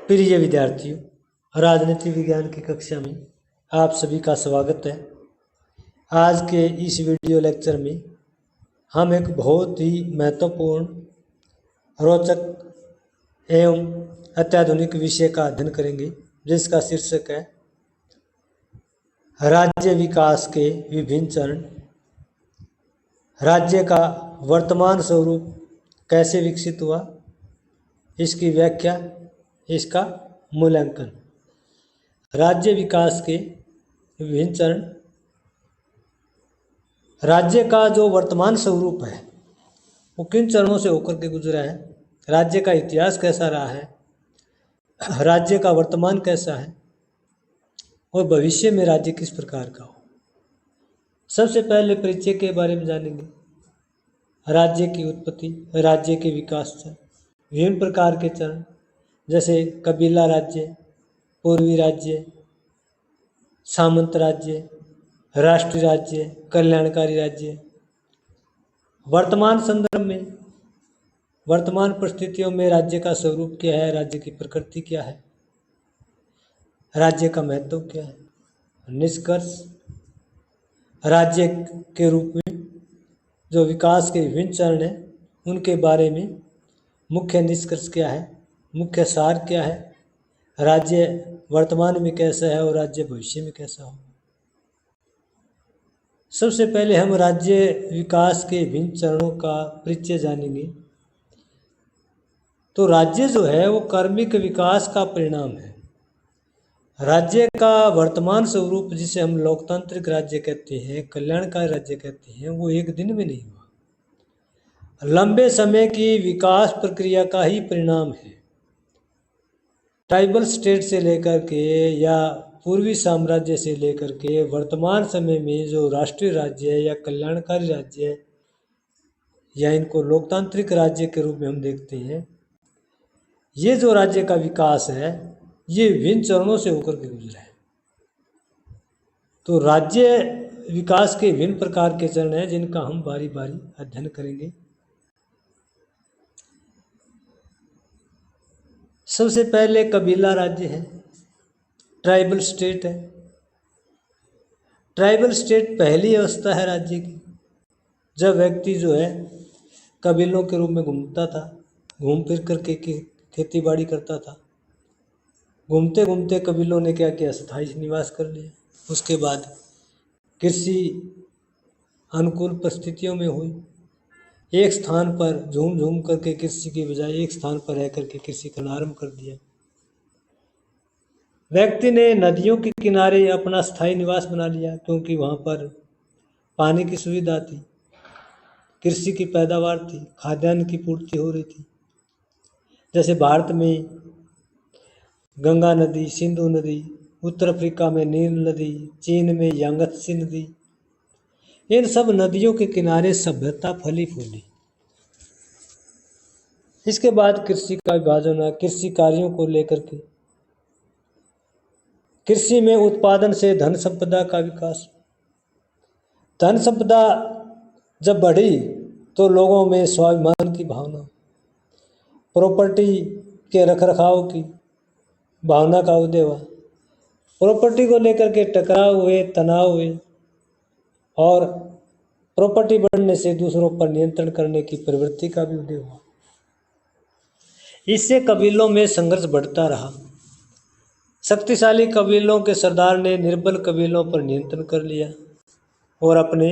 प्रिय विद्यार्थियों, राजनीति विज्ञान की कक्षा में आप सभी का स्वागत है। आज के इस वीडियो लेक्चर में हम एक बहुत ही महत्वपूर्ण, रोचक एवं अत्याधुनिक विषय का अध्ययन करेंगे, जिसका शीर्षक है राज्य विकास के विभिन्न चरण। राज्य का वर्तमान स्वरूप कैसे विकसित हुआ, इसकी व्याख्या, इसका मूल्यांकन। राज्य विकास के विभिन्न चरण। राज्य का जो वर्तमान स्वरूप है वो किन चरणों से होकर के गुजरा है, राज्य का इतिहास कैसा रहा है, राज्य का वर्तमान कैसा है और भविष्य में राज्य किस प्रकार का हो। सबसे पहले परिचय के बारे में जानेंगे। राज्य की उत्पत्ति, राज्य के विकास चरण, विभिन्न प्रकार के चरण, जैसे कबीला राज्य, पूर्वी राज्य, सामंत राज्य, राष्ट्रीय राज्य, कल्याणकारी राज्य। वर्तमान संदर्भ में, वर्तमान परिस्थितियों में राज्य का स्वरूप क्या है, राज्य की प्रकृति क्या है, राज्य का महत्व क्या है। निष्कर्ष, राज्य के रूप में जो विकास के विभिन्न चरण हैं उनके बारे में मुख्य निष्कर्ष क्या है, मुख्य सार क्या है, राज्य वर्तमान में कैसा है और राज्य भविष्य में कैसा हो। सबसे पहले हम राज्य विकास के विभिन्न चरणों का परिचय जानेंगे। तो राज्य जो है वो कार्मिक विकास का परिणाम है। राज्य का वर्तमान स्वरूप, जिसे हम लोकतांत्रिक राज्य कहते हैं, कल्याणकारी राज्य कहते हैं, वो एक दिन में नहीं हुआ, लंबे समय की विकास प्रक्रिया का ही परिणाम है। ट्राइबल स्टेट से लेकर के या पूर्वी साम्राज्य से लेकर के वर्तमान समय में जो राष्ट्रीय राज्य है या कल्याणकारी राज्य है या इनको लोकतांत्रिक राज्य के रूप में हम देखते हैं, ये जो राज्य का विकास है ये विभिन्न चरणों से होकर के गुजरा है। तो राज्य विकास के विभिन्न प्रकार के चरण हैं जिनका हम बारी बारी अध्ययन करेंगे। सबसे पहले कबीला राज्य है, ट्राइबल स्टेट है। ट्राइबल स्टेट पहली अवस्था है राज्य की, जब व्यक्ति जो है कबीलों के रूप में घूमता था, घूम फिर करके खेती बाड़ी करता था। घूमते घूमते कबीलों ने क्या किया, स्थायी निवास कर लिया। उसके बाद कृषि अनुकूल परिस्थितियों में हुई, एक स्थान पर झूम झूम करके कृषि की बजाय एक स्थान पर रह करके कृषि करना आरम्भ कर दिया। व्यक्ति ने नदियों के किनारे अपना स्थायी निवास बना लिया, क्योंकि वहाँ पर पानी की सुविधा थी, कृषि की पैदावार थी, खाद्यान्न की पूर्ति हो रही थी। जैसे भारत में गंगा नदी, सिंधु नदी, उत्तर अफ्रीका में नील नदी, चीन में यांगत्से नदी, इन सब नदियों के किनारे सभ्यता फली फूली। इसके बाद कृषि का विभाजन हुआ, कृषि कार्यों को लेकर के कृषि में उत्पादन से धन संपदा का विकास। धन संपदा जब बढ़ी तो लोगों में स्वाभिमान की भावना, प्रॉपर्टी के रखरखाव की भावना का उदय हुआ। प्रॉपर्टी को लेकर के टकराव हुए, तनाव हुए, और प्रॉपर्टी बढ़ने से दूसरों पर नियंत्रण करने की प्रवृत्ति का भी उदय हुआ। इससे कबीलों में संघर्ष बढ़ता रहा। शक्तिशाली कबीलों के सरदार ने निर्बल कबीलों पर नियंत्रण कर लिया और अपने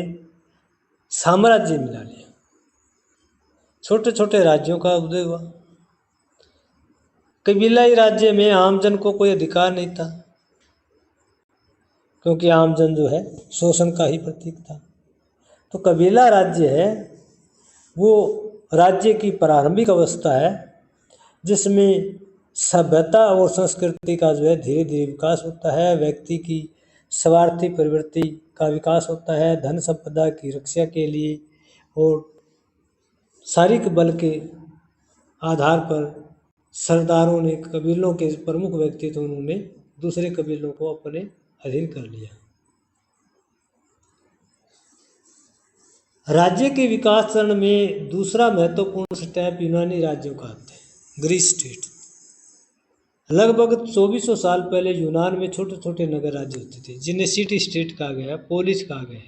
साम्राज्य मिला लिया। छोटे छोटे राज्यों का उदय हुआ। कबीलाई राज्य में आमजन को कोई अधिकार नहीं था, क्योंकि आमजन जो है शोषण का ही प्रतीक था। तो कबीला राज्य है वो राज्य की प्रारंभिक अवस्था है, जिसमें सभ्यता और संस्कृति का जो है धीरे धीरे विकास होता है। व्यक्ति की स्वार्थी प्रवृत्ति का विकास होता है, धन संपदा की रक्षा के लिए और शारीरिक बल के आधार पर सरदारों ने, कबीलों के प्रमुख व्यक्ति थे, उन्होंने दूसरे कबीलों को अपने अधीन कर लिया। राज्य के विकास चरण में दूसरा महत्वपूर्ण स्टेप यूनानी राज्यों का आता है, ग्रीस स्टेट। लगभग 2400 साल पहले यूनान में छोटे छोटे नगर राज्य होते थे, जिन्हें सिटी स्टेट कहा गया, पोलिस कहा गया।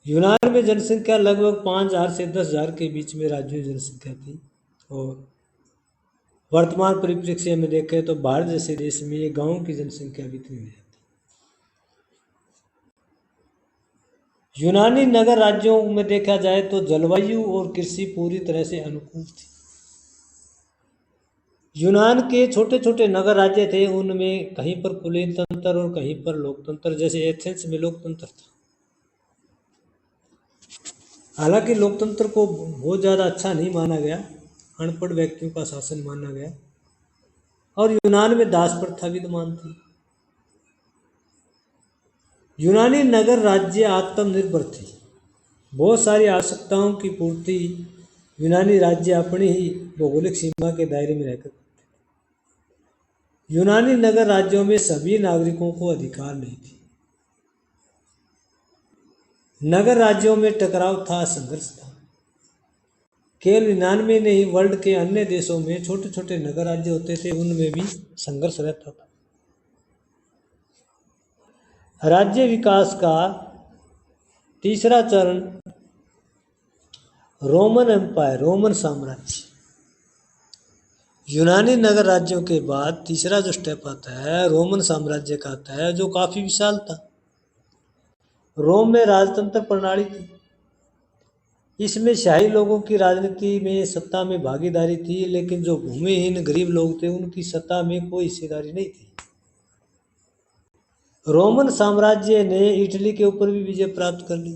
यूनान में जनसंख्या लगभग 5000 से 10,000 के बीच में राज्यों की जनसंख्या थी। और वर्तमान परिप्रेक्ष्य में देखें तो भारत जैसे देश में ये गांवों की जनसंख्या भी इतनी नहीं है। यूनानी नगर राज्यों में देखा जाए तो जलवायु और कृषि पूरी तरह से अनुकूल थी। यूनान के छोटे छोटे नगर राज्य थे, उनमें कहीं पर कुलीन तंत्र और कहीं पर लोकतंत्र, जैसे एथेंस में लोकतंत्र था। हालांकि लोकतंत्र को बहुत ज़्यादा अच्छा नहीं माना गया, अनपढ़ व्यक्तियों का शासन माना गया। और यूनान में दास प्रथा विद्यमान थी। यूनानी नगर राज्य आत्मनिर्भर थे। बहुत सारी आवश्यकताओं की पूर्ति यूनानी राज्य अपनी ही भौगोलिक सीमा के दायरे में रहकर। यूनानी नगर राज्यों में सभी नागरिकों को अधिकार नहीं थे। नगर राज्यों में टकराव था, संघर्ष था। केवल यूनान में नहीं, वर्ल्ड के अन्य देशों में छोटे छोटे नगर राज्य होते थे, उनमें भी संघर्ष रहता था। राज्य विकास का तीसरा चरण रोमन एम्पायर, रोमन साम्राज्य। यूनानी नगर राज्यों के बाद तीसरा जो स्टेप आता है रोमन साम्राज्य का आता है, जो काफी विशाल था। रोम में राजतंत्र प्रणाली थी। इसमें शाही लोगों की राजनीति में सत्ता में भागीदारी थी, लेकिन जो भूमिहीन गरीब लोग थे उनकी सत्ता में कोई हिस्सेदारी नहीं थी। रोमन साम्राज्य ने इटली के ऊपर भी विजय प्राप्त कर ली।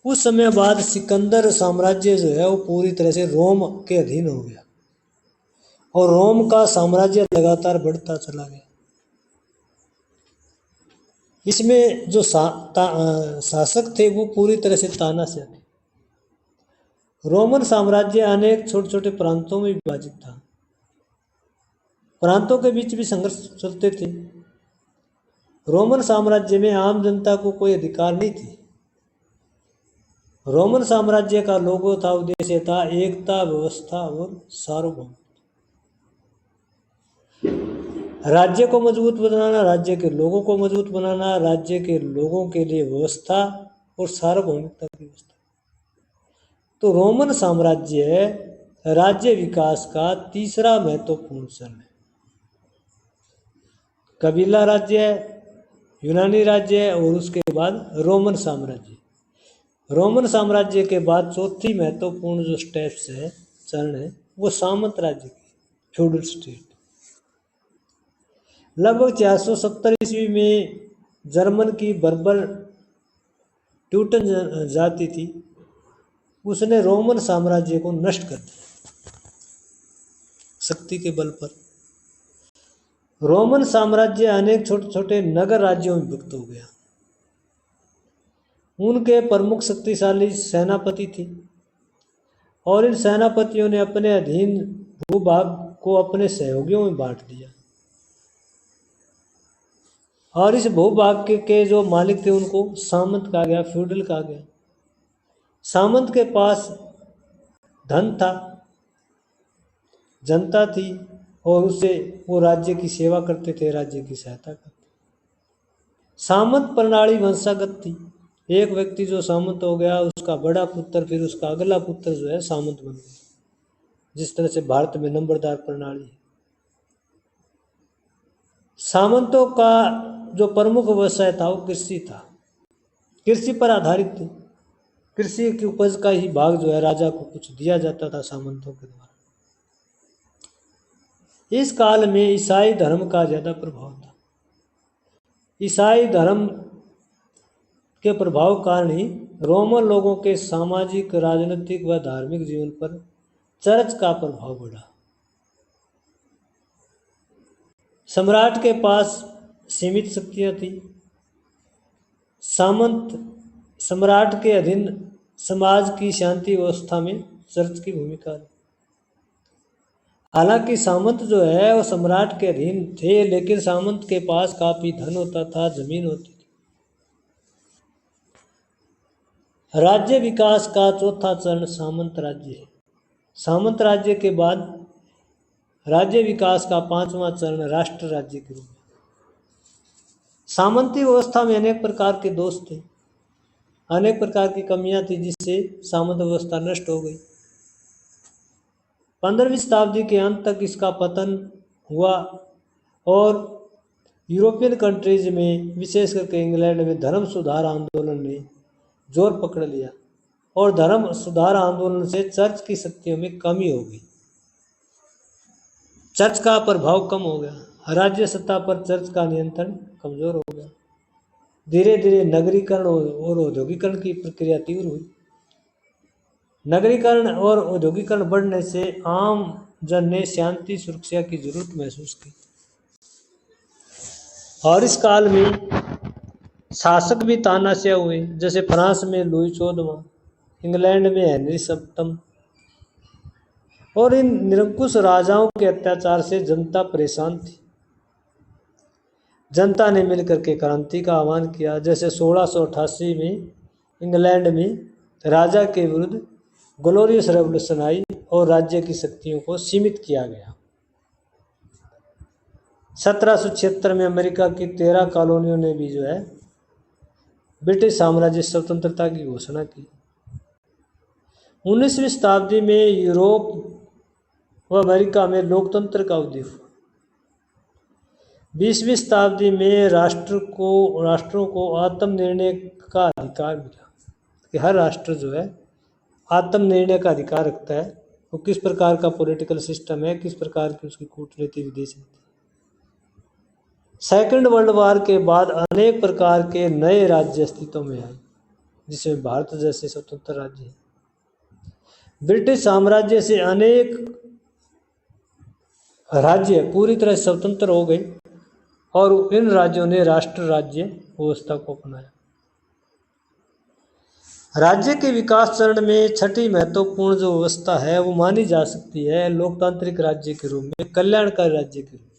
कुछ समय बाद सिकंदर साम्राज्य जो है वो पूरी तरह से रोम के अधीन हो गया और रोम का साम्राज्य लगातार बढ़ता चला गया। इसमें जो शासक थे वो पूरी तरह से तानाशाह थे। रोमन साम्राज्य अनेक छोटे छोटे प्रांतों में विभाजित था। प्रांतों के बीच भी संघर्ष चलते थे। रोमन साम्राज्य में आम जनता को कोई अधिकार नहीं थी। रोमन साम्राज्य का लोगो था, उद्देश्य था एकता, व्यवस्था और सार्वभौम। राज्य को मजबूत बनाना, राज्य के लोगों को मजबूत बनाना, राज्य के लोगों के लिए व्यवस्था और सार्वभौमिकता की व्यवस्था। तो रोमन साम्राज्य राज्य विकास का तीसरा महत्वपूर्ण चरण है। कबीला राज्य, यूनानी राज्य और उसके बाद रोमन साम्राज्य। रोमन साम्राज्य के बाद चौथी महत्वपूर्ण जो स्टेप्स है, चरण है, वो सामंत राज्य की, फ्यूडल स्टेट। लगभग 470 ईस्वी में जर्मन की बर्बर ट्यूटन जाति थी, उसने रोमन साम्राज्य को नष्ट कर दिया शक्ति के बल पर। रोमन साम्राज्य अनेक छोटे छोटे नगर राज्यों में विभक्त हो गया। उनके प्रमुख शक्तिशाली सेनापति थे और इन सेनापतियों ने अपने अधीन भूभाग को अपने सहयोगियों में बांट दिया और इस भूभाग के जो मालिक थे उनको सामंत कहा गया, फ्यूडल कहा गया। सामंत के पास धन था, जनता थी और उससे वो राज्य की सेवा करते थे, राज्य की सहायता करते। सामंत प्रणाली वंशागत थी। एक व्यक्ति जो सामंत हो गया, उसका बड़ा पुत्र, फिर उसका अगला पुत्र जो है सामंत बन गया, जिस तरह से भारत में नंबरदार प्रणाली है। सामंतों का जो प्रमुख व्यवसाय था वो कृषि था, कृषि पर आधारित थी। कृषि की उपज का ही भाग जो है राजा को कुछ दिया जाता था सामंतों के द्वारा। इस काल में ईसाई धर्म का ज्यादा प्रभाव था। ईसाई धर्म के प्रभाव कारण ही रोमन लोगों के सामाजिक, राजनीतिक व धार्मिक जीवन पर चर्च का प्रभाव बढ़ा। सम्राट के पास सीमित शक्तियां थी। सामंत सम्राट के अधीन समाज की शांति व्यवस्था में चर्च की भूमिका है। हालांकि सामंत जो है वो सम्राट के अधीन थे, लेकिन सामंत के पास काफी धन होता था, जमीन होती थी। राज्य विकास का चौथा चरण सामंत राज्य है। सामंत राज्य के बाद राज्य विकास का पांचवा चरण राष्ट्र राज्य के रूप में। सामंती व्यवस्था में अनेक प्रकार के दोष थे, अनेक प्रकार की कमियां थी, जिससे सामंत व्यवस्था नष्ट हो गई। 15वीं शताब्दी के अंत तक इसका पतन हुआ और यूरोपियन कंट्रीज में, विशेष करके इंग्लैंड में, धर्म सुधार आंदोलन ने जोर पकड़ लिया और धर्म सुधार आंदोलन से चर्च की शक्तियों में कमी हो गई। चर्च का प्रभाव कम हो गया, राज्य सत्ता पर चर्च का नियंत्रण कमजोर हो गया। धीरे धीरे नगरीकरण और औद्योगिकरण की प्रक्रिया तीव्र हुई। नगरीकरण और औद्योगिकरण बढ़ने से आम जन ने शांति सुरक्षा की जरूरत महसूस की और इस काल में शासक भी तानाशाह हुए, जैसे फ्रांस में लुई 14वां, इंग्लैंड में हेनरी 7वां। और इन निरंकुश राजाओं के अत्याचार से जनता परेशान थी। जनता ने मिलकर के क्रांति का आह्वान किया, जैसे 1688 में इंग्लैंड में राजा के विरुद्ध ग्लोरियस रेवोल्यूशन आई और राज्य की शक्तियों को सीमित किया गया। 1776 में अमेरिका की 13 कॉलोनियों ने भी जो है ब्रिटिश साम्राज्य स्वतंत्रता की घोषणा की। 19वीं शताब्दी में यूरोप व अमेरिका में लोकतंत्र का उदय हुआ। 20वीं शताब्दी में राष्ट्रों को आत्मनिर्णय का अधिकार मिला कि हर राष्ट्र जो है आत्मनिर्णय का अधिकार रखता है, वो किस प्रकार का पॉलिटिकल सिस्टम है, किस प्रकार की उसकी कूटनीति विदेश नीति। सेकेंड वर्ल्ड वॉर के बाद अनेक प्रकार के नए राज्य अस्तित्व में आए, जिसमें भारत जैसे स्वतंत्र राज्य हैं। ब्रिटिश साम्राज्य से अनेक राज्य पूरी तरह स्वतंत्र हो गए और इन राज्यों ने राष्ट्र राज्य व्यवस्था को अपनाया। राज्य के विकास चरण में छठी महत्वपूर्ण जो व्यवस्था है वो मानी जा सकती है लोकतांत्रिक राज्य के रूप में, कल्याणकारी राज्य के रूप में।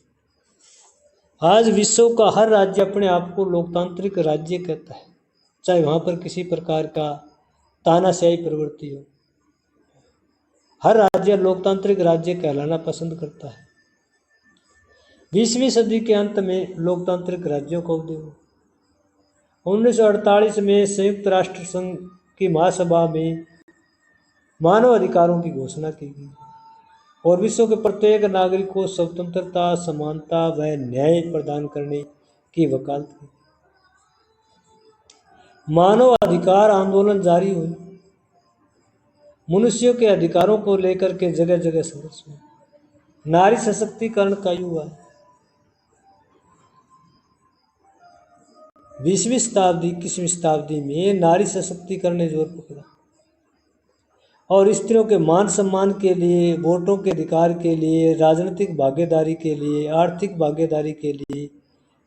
आज विश्व का हर राज्य अपने आप को लोकतांत्रिक राज्य कहता है, चाहे वहाँ पर किसी प्रकार का तानाशाही प्रवृत्ति हो। हर राज्य लोकतांत्रिक राज्य कहलाना पसंद करता है। 20वीं सदी के अंत में लोकतांत्रिक राज्यों का उदय हुआ। 1948 में संयुक्त राष्ट्र संघ की महासभा में मानव अधिकारों की घोषणा की गई और विश्व के प्रत्येक नागरिक को स्वतंत्रता, समानता व न्याय प्रदान करने की वकालत की। मानव अधिकार आंदोलन जारी हुए। मनुष्यों के अधिकारों को लेकर के जगह जगह संघर्ष हुआ। नारी सशक्तिकरण का युग है। 20वीं शताब्दी 21वीं शताब्दी में नारी सशक्तिकरण ने जोर पकड़ा और स्त्रियों के मान सम्मान के लिए, वोटों के अधिकार के लिए, राजनीतिक भागीदारी के लिए, आर्थिक भागीदारी के लिए,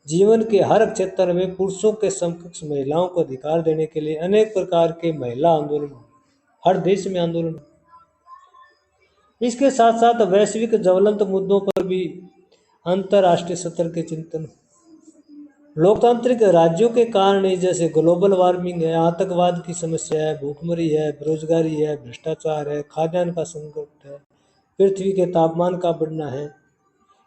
जीवन के हर क्षेत्र में पुरुषों के समकक्ष महिलाओं को अधिकार देने के लिए अनेक प्रकार के महिला आंदोलन हुए। हर देश में आंदोलन हुए। इसके साथ साथ वैश्विक ज्वलंत मुद्दों पर भी अंतर्राष्ट्रीय स्तर के चिंतन हुए। लोकतांत्रिक राज्यों के कारण ही, जैसे ग्लोबल वार्मिंग है, आतंकवाद की समस्या है, भूखमरी है, बेरोजगारी है, भ्रष्टाचार है, खाद्यान्न का संकट है, पृथ्वी के तापमान का बढ़ना है,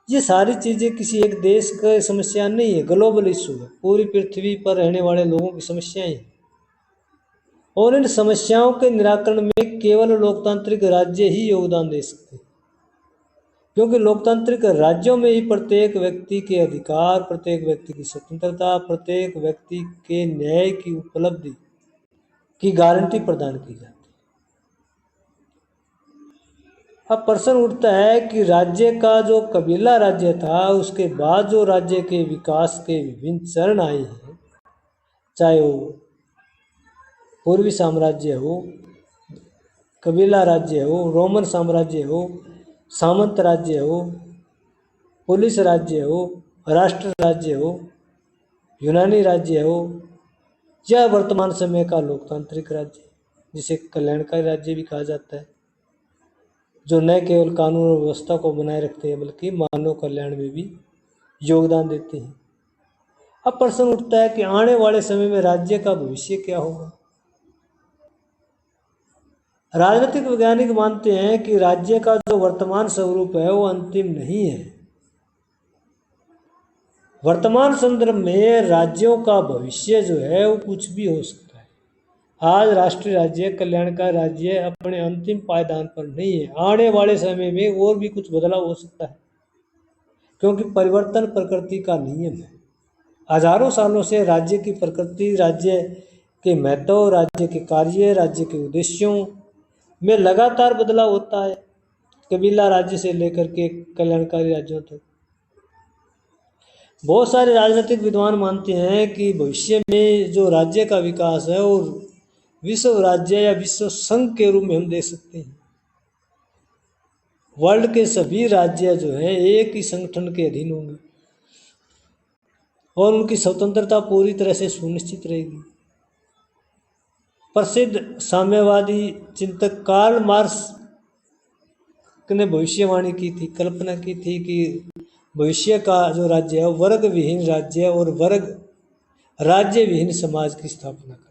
ये सारी चीज़ें किसी एक देश का समस्या नहीं है, ग्लोबल इशू है। पूरी पृथ्वी पर रहने वाले लोगों की समस्याएं हैं और इन समस्याओं के निराकरण में केवल लोकतांत्रिक राज्य ही योगदान दे सकते हैं, क्योंकि लोकतांत्रिक राज्यों में ही प्रत्येक व्यक्ति के अधिकार, प्रत्येक व्यक्ति की स्वतंत्रता, प्रत्येक व्यक्ति के न्याय की उपलब्धि की गारंटी प्रदान की जाती है। अब प्रश्न उठता है कि राज्य का जो कबीला राज्य था, उसके बाद जो राज्य के विकास के विभिन्न चरण आए हैं, चाहे वो पूर्वी साम्राज्य हो, कबीला राज्य हो, रोमन साम्राज्य हो, सामंत राज्य हो, पुलिस राज्य हो, राष्ट्र राज्य हो, यूनानी राज्य हो, या वर्तमान समय का लोकतांत्रिक राज्य जिसे कल्याणकारी राज्य भी कहा जाता है, जो न केवल कानून और व्यवस्था को बनाए रखते हैं बल्कि मानव कल्याण में भी योगदान देते हैं। अब प्रश्न उठता है कि आने वाले समय में राज्य का भविष्य क्या होगा। राजनीतिक वैज्ञानिक मानते हैं कि राज्य का जो वर्तमान स्वरूप है वो अंतिम नहीं है। वर्तमान संदर्भ में राज्यों का भविष्य जो है वो कुछ भी हो सकता है। आज राष्ट्रीय राज्य, कल्याणकारी राज्य अपने अंतिम पायदान पर नहीं है। आने वाले समय में और भी कुछ बदलाव हो सकता है, क्योंकि परिवर्तन प्रकृति का नियम है। हजारों सालों से राज्य की प्रकृति, राज्य के महत्व, राज्य के कार्य, राज्य के उद्देश्यों में लगातार बदलाव होता है, कबीला राज्य से लेकर के कल्याणकारी राज्यों तक। बहुत सारे राजनीतिक विद्वान मानते हैं कि भविष्य में जो राज्य का विकास है और विश्व राज्य या विश्व संघ के रूप में हम देख सकते हैं। वर्ल्ड के सभी राज्य जो है एक ही संगठन के अधीन होंगे और उनकी स्वतंत्रता पूरी तरह से सुनिश्चित रहेगी। प्रसिद्ध साम्यवादी चिंतक कार्ल मार्क्स ने भविष्यवाणी की थी, कल्पना की थी कि भविष्य का जो राज्य है वर्ग विहीन राज्य और वर्ग राज्य विहीन समाज की स्थापना कर।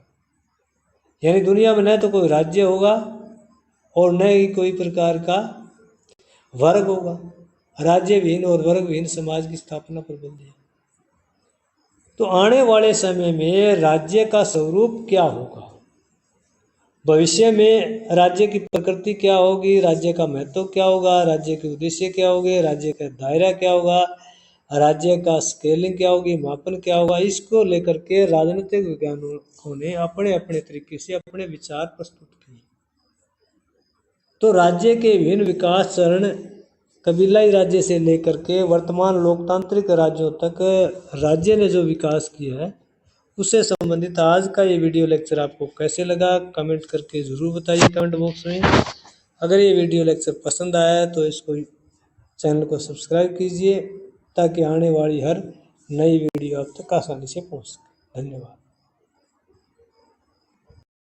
यानी दुनिया में न तो कोई राज्य होगा और न ही कोई प्रकार का वर्ग होगा। राज्य विहीन और वर्ग विहीन समाज की स्थापना पर बल दिया। तो आने वाले समय में राज्य का स्वरूप क्या होगा, भविष्य में राज्य की प्रकृति क्या होगी, राज्य का महत्व क्या होगा, राज्य के उद्देश्य क्या होंगे, राज्य का दायरा क्या होगा, राज्य का स्केलिंग क्या होगी, मापन क्या होगा, इसको लेकर के राजनीतिक वैज्ञानिकों ने अपने अपने तरीके से अपने विचार प्रस्तुत किए। तो राज्य के विभिन्न विकास चरण कबीलाई राज्य से लेकर के वर्तमान लोकतांत्रिक राज्यों तक राज्य ने जो विकास किया है उससे संबंधित आज का ये वीडियो लेक्चर आपको कैसे लगा कमेंट करके ज़रूर बताइए कमेंट बॉक्स में। अगर ये वीडियो लेक्चर पसंद आया तो इसको चैनल को सब्सक्राइब कीजिए ताकि आने वाली हर नई वीडियो आप तक आसानी से पहुंच सके। धन्यवाद।